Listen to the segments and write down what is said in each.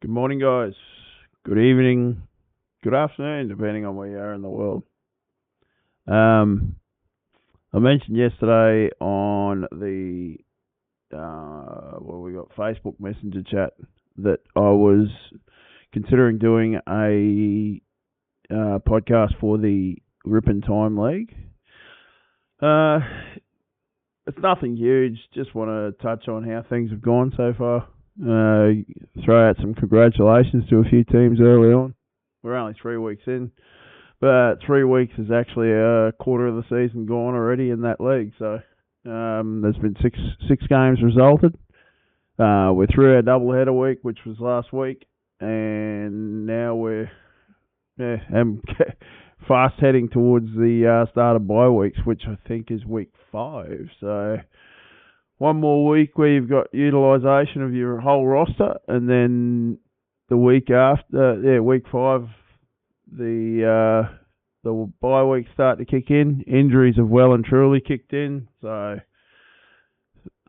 Good morning, guys. Good evening. Good afternoon, depending on where you are in the world. I mentioned yesterday on the we got Facebook Messenger chat that I was considering doing a podcast for the Ripon Time League. It's nothing huge. Just want to touch on how things have gone so far. Throw out some congratulations to a few teams early on. We're only 3 weeks in, but 3 weeks is actually a quarter of the season gone already in that league. So there's been six games resulted. We're through our doubleheader week, which was last week, and now we're fast heading towards the start of bye weeks, which I think is week 5. So one more week where you've got utilisation of your whole roster, and then the week after, week 5, the bye weeks start to kick in. Injuries have well and truly kicked in, so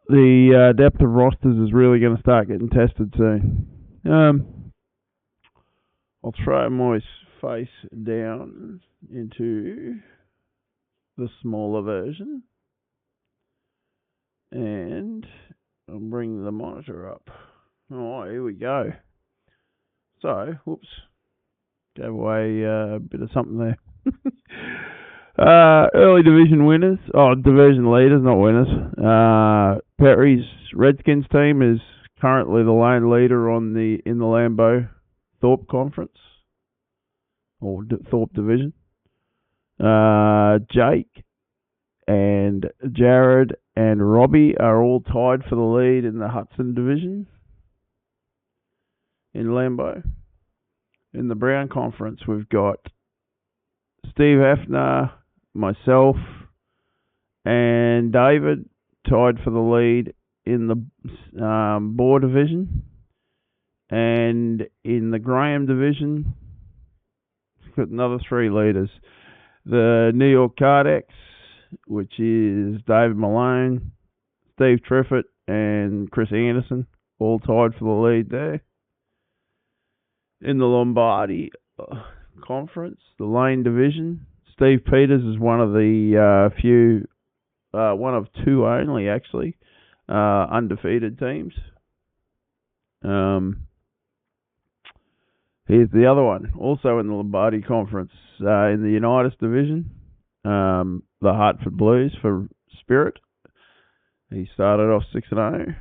the depth of rosters is really going to start getting tested soon. I'll throw my face down into the smaller version, and I'll bring the monitor up. Oh, here we go. So, whoops, gave away a bit of something there. Early division winners, division leaders, not winners. Perry's Redskins team is currently the lone leader in the Lambeau Thorpe Conference, or Thorpe Division. Jake and Jared and Robbie are all tied for the lead in the Hudson Division in Lambeau. In the Brown Conference, we've got Steve Hefner, myself, and David tied for the lead in the Boar Division. And in the Graham Division, we've got another 3 leaders. The New York Cardex, which is David Malone, Steve Triffett, and Chris Anderson, all tied for the lead there. In the Lombardi Conference, the Lane Division, Steve Peters is one of the one of 2 only actually, undefeated teams. Here's the other one, also in the Lombardi Conference, in the Unitas Division, the Hartford Blues for Spirit. He started off 6-0.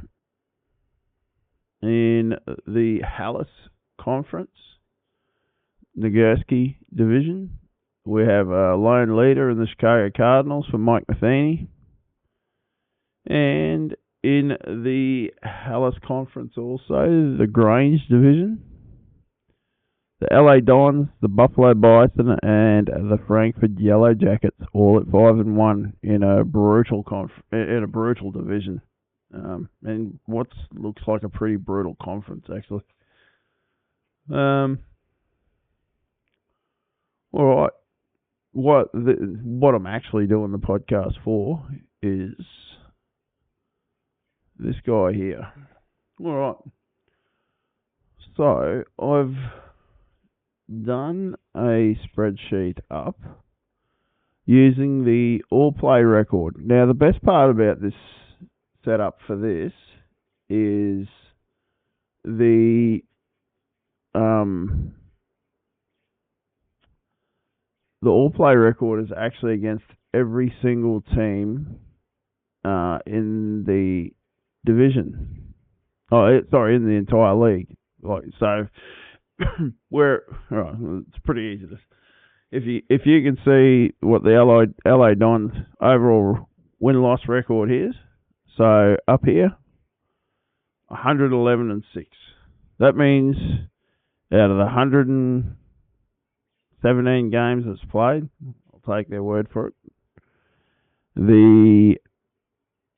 In the Hallis Conference, Nagurski Division, we have a lone leader in the Chicago Cardinals for Mike Matheny. And in the Hallis Conference also, the Grange Division, the LA Dons, the Buffalo Bison, and the Frankfurt Yellow Jackets, all at 5-1 in a brutal division, and what looks like a pretty brutal conference actually. All right. What I'm actually doing the podcast for is this guy here. All right. So I've done a spreadsheet up using the all-play record. Now, the best part about this setup for this is the all-play record is actually against every single team in the division. In the entire league. So it's pretty easy to, if you can see what the LA Dons overall win-loss record is. So up here, 111-6. That means out of the 117 games that's played, I'll take their word for it,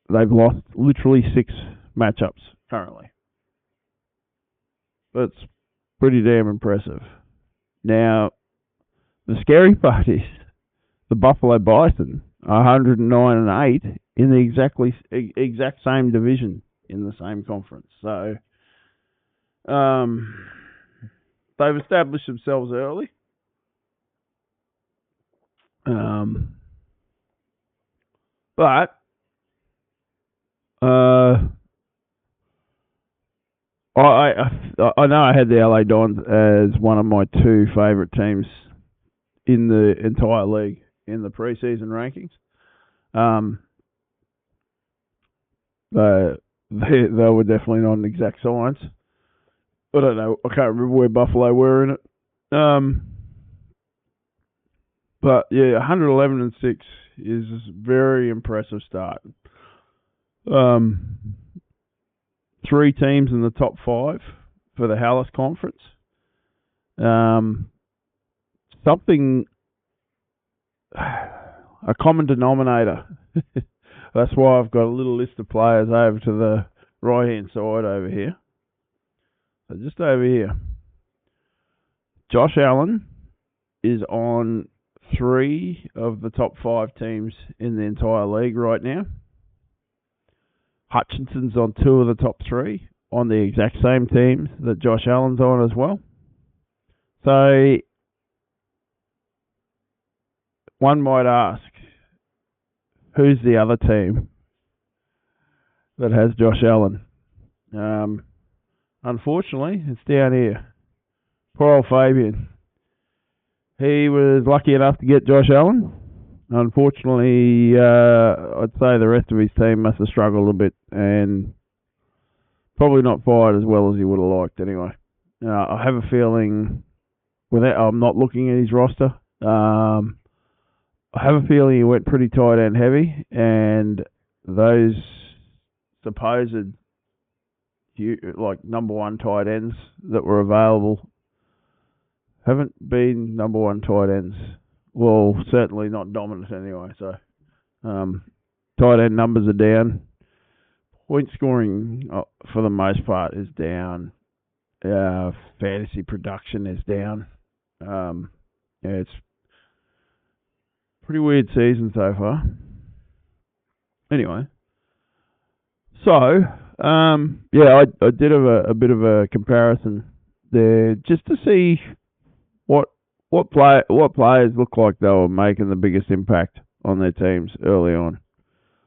they've lost literally 6 matchups currently. That's pretty damn impressive. Now, the scary part is the Buffalo Bison are 109-8 in the exact same division in the same conference. So, they've established themselves early. But I know I had the LA Dons as one of my two favourite teams in the entire league in the preseason rankings. They were definitely not an exact science. I don't know. I can't remember where Buffalo were in it. But yeah, 111-6 is a very impressive start. 3 teams in the top 5 for the Hallis Conference. Something, a common denominator. That's why I've got a little list of players over to the right-hand side over here. So just over here. Josh Allen is on 3 of the top 5 teams in the entire league right now. Hutchinson's on 2 of the top 3 on the exact same teams that Josh Allen's on as well. So one might ask, who's the other team that has Josh Allen? Unfortunately, it's down here. Poor old Fabian. He was lucky enough to get Josh Allen. Unfortunately, I'd say the rest of his team must have struggled a bit and probably not fired as well as he would have liked anyway. I have a feeling, I'm not looking at his roster, I have a feeling he went pretty tight end heavy, and those supposed number 1 tight ends that were available haven't been number 1 tight ends. Well, certainly not dominant anyway. So, tight end numbers are down. Point scoring, for the most part, is down. Fantasy production is down. It's pretty weird season so far. Anyway, so I did have a bit of a comparison there just to see what players look like they were making the biggest impact on their teams early on.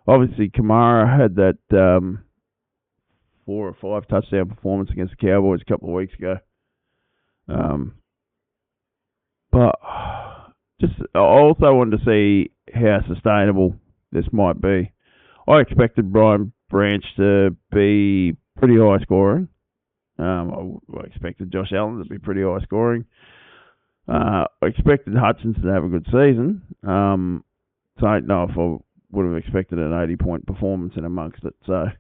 Obviously, Kamara had that 4 or 5 touchdown performance against the Cowboys a couple of weeks ago. But I also wanted to see how sustainable this might be. I expected Brian Branch to be pretty high scoring. I expected Josh Allen to be pretty high scoring. I expected Hutchinson to have a good season. So I don't know if I would have expected an 80-point performance in amongst it. So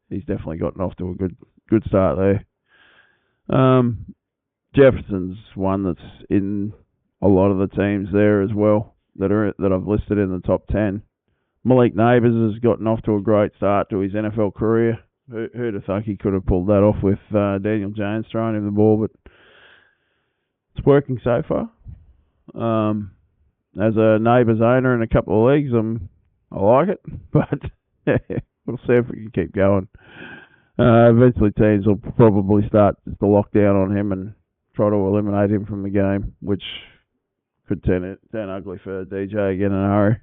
he's definitely gotten off to a good start there. Jefferson's one that's in a lot of the teams there as well that I've listed in the top 10. Malik Neighbours has gotten off to a great start to his NFL career. Who'd have thunk he could have pulled that off with Daniel Jones throwing him the ball, but it's working so far. As a Neighbours owner in a couple of leagues, I like it, but we'll see if we can keep going. Eventually teams will probably start to lock down on him and try to eliminate him from the game, which could turn ugly for DJ again in a hurry.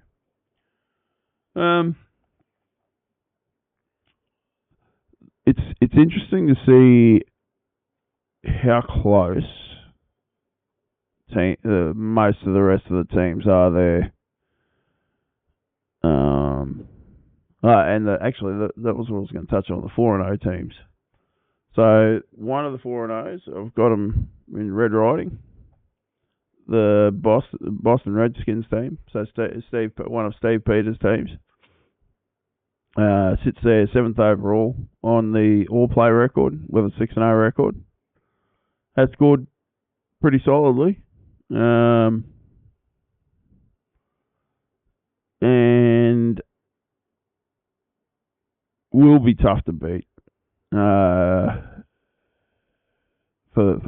It's interesting to see how close most of the rest of the teams are there. That was what I was going to touch on, the 4-0 teams. So one of the 4-0s, I've got them in red writing. The Boston Redskins team, so one of Steve Peters' teams, sits there 7th overall on the all-play record with a 6-0 record. Has scored pretty solidly. And will be tough to beat for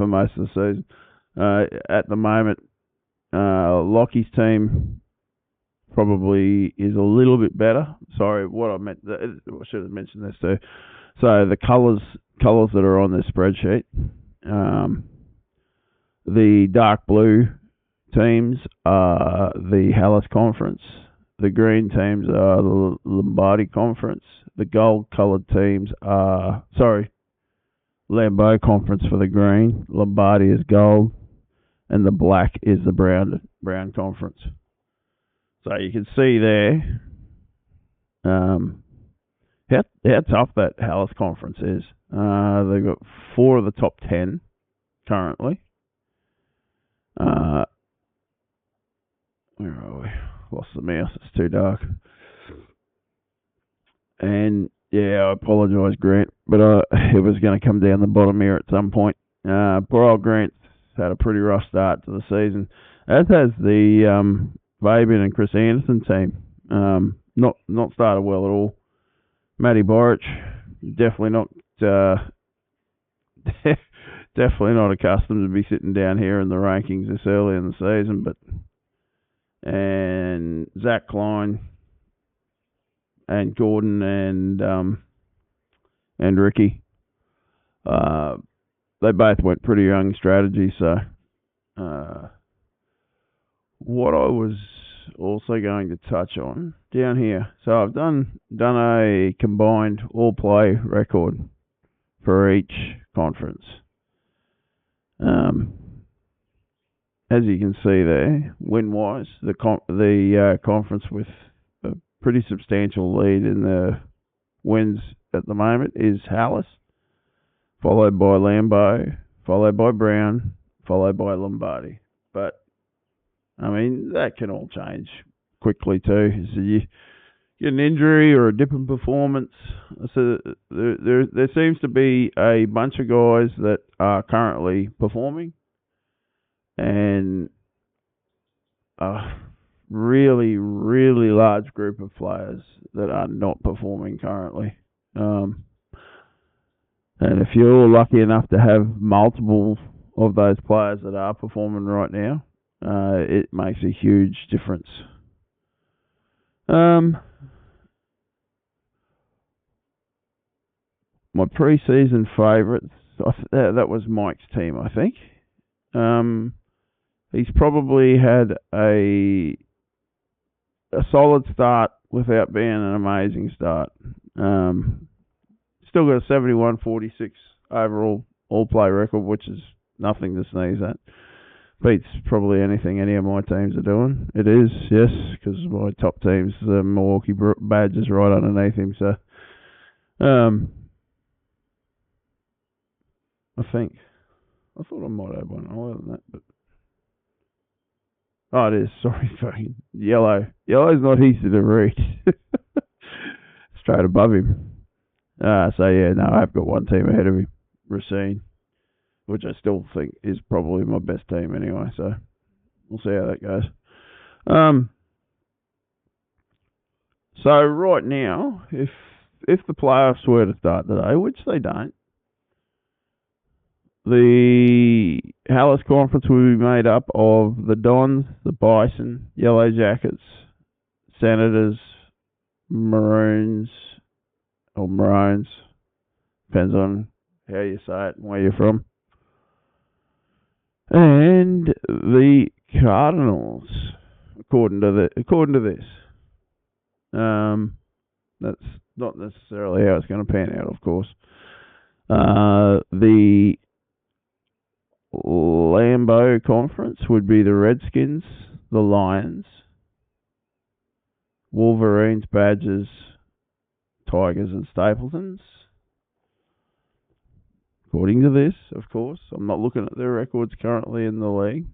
most of the season. At the moment, Lockie's team probably is a little bit better. Sorry, what I meant, I should have mentioned this too. So the colours that are on this spreadsheet, The dark blue teams are the Hallis Conference. The green teams are the Lombardi Conference. The gold-coloured teams are... Sorry, Lambeau Conference for the green. Lombardi is gold. And the black is the brown conference. So you can see there how tough that Hallis Conference is. They've got 4 of the top 10 currently. Where are we? Lost the mouse. It's too dark. And yeah, I apologise, Grant, but it was going to come down the bottom here at some point. Poor old Grant's had a pretty rough start to the season, as has the Fabian and Chris Anderson team. Not started well at all. Matty Boric, definitely not definitely not accustomed to be sitting down here in the rankings this early in the season, and Zach Klein and Gordon and Ricky, they both went pretty young strategy. So what I was also going to touch on down here, so I've done a combined all play record for each conference. As you can see there, win-wise, the conference with a pretty substantial lead in the wins at the moment is Hallis, followed by Lambeau, followed by Brown, followed by Lombardi. But, I mean, that can all change quickly too. So you get an injury or a dip in performance. So there seems to be a bunch of guys that are currently performing, and a really, really large group of players that are not performing currently. And if you're lucky enough to have multiple of those players that are performing right now, it makes a huge difference. My pre-season favourites, that was Mike's team, I think. He's probably had a solid start without being an amazing start. Still got a 71-46 overall all-play record, which is nothing to sneeze at. Beats probably anything any of my teams are doing. It is, yes, because my top team's the Milwaukee Badgers right underneath him. So, I thought I might have one higher than that, but oh, it is. Sorry, fucking yellow. Yellow's not easy to read. Straight above him. So yeah, no, I've got one team ahead of him, Racine, which I still think is probably my best team anyway. So we'll see how that goes. So right now, if the playoffs were to start today, which they don't, the Hallis Conference will be made up of the Dons, the Bison, Yellow Jackets, Senators, Maroons, or Maroons, depends on how you say it and where you're from, and the Cardinals, according to this. That's not necessarily how it's going to pan out, of course. The Lambeau Conference would be the Redskins, the Lions, Wolverines, Badgers, Tigers, and Stapletons. According to this, of course. I'm not looking at their records currently in the league.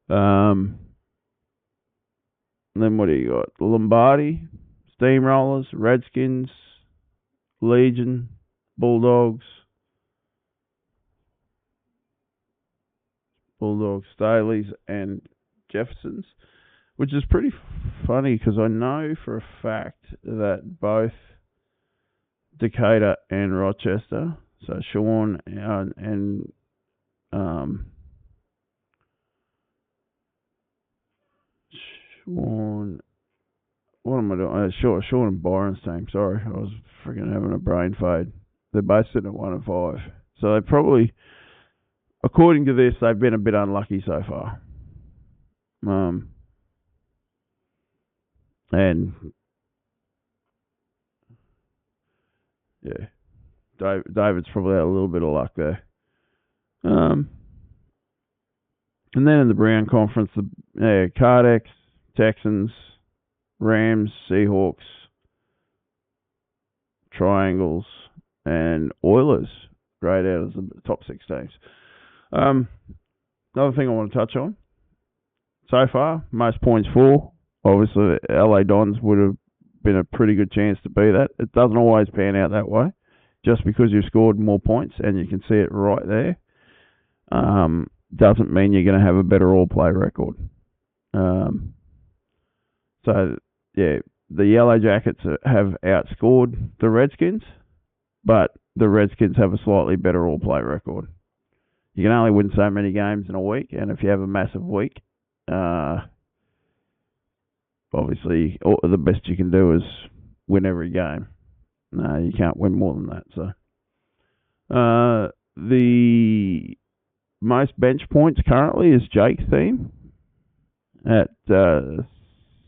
And then what do you got? Lombardi, Steamrollers, Redskins, Legion, Bulldogs, Staleys, and Jeffersons, which is pretty funny because I know for a fact that both Decatur and Rochester, so Sean and Sean, what am I doing? Sean and Byron's team, sorry. I was freaking having a brain fade. They're both sitting at 1 and 5. So they probably according to this, they've been a bit unlucky so far. And yeah, David's probably had a little bit of luck there. And then in the Brown Conference, the Cardex, Texans, Rams, Seahawks, Triangles, and Oilers grade out as the top 6 teams. Another thing I want to touch on, so far, most points for. Obviously, the LA Dons would have been a pretty good chance to be that. It doesn't always pan out that way. Just because you've scored more points, and you can see it right there, doesn't mean you're going to have a better all-play record. So, yeah, the Yellow Jackets have outscored the Redskins, but the Redskins have a slightly better all-play record. You can only win so many games in a week, and if you have a massive week, obviously the best you can do is win every game. No, you can't win more than that. So, the most bench points currently is Jake's team at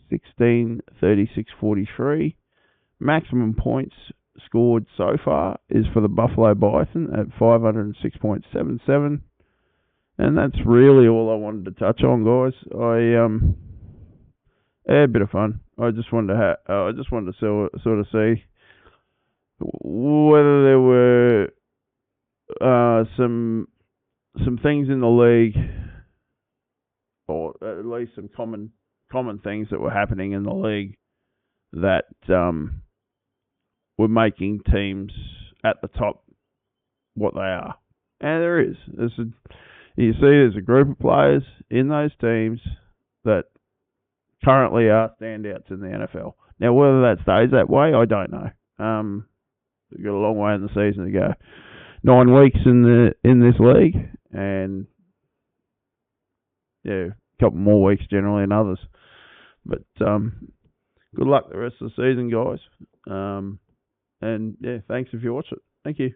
16, 36, 43. Maximum points scored so far is for the Buffalo Bison at 506.77. And that's really all I wanted to touch on, guys. A bit of fun. I just wanted to sort of see whether there were some things in the league, or at least some common things that were happening in the league that were making teams at the top what they are. And there is. You see there's a group of players in those teams that currently are standouts in the NFL. Now, whether that stays that way, I don't know. We've got a long way in the season to go. 9 weeks in this league, and yeah, a couple more weeks generally in others. But good luck the rest of the season, guys. And yeah, thanks if you watch it. Thank you.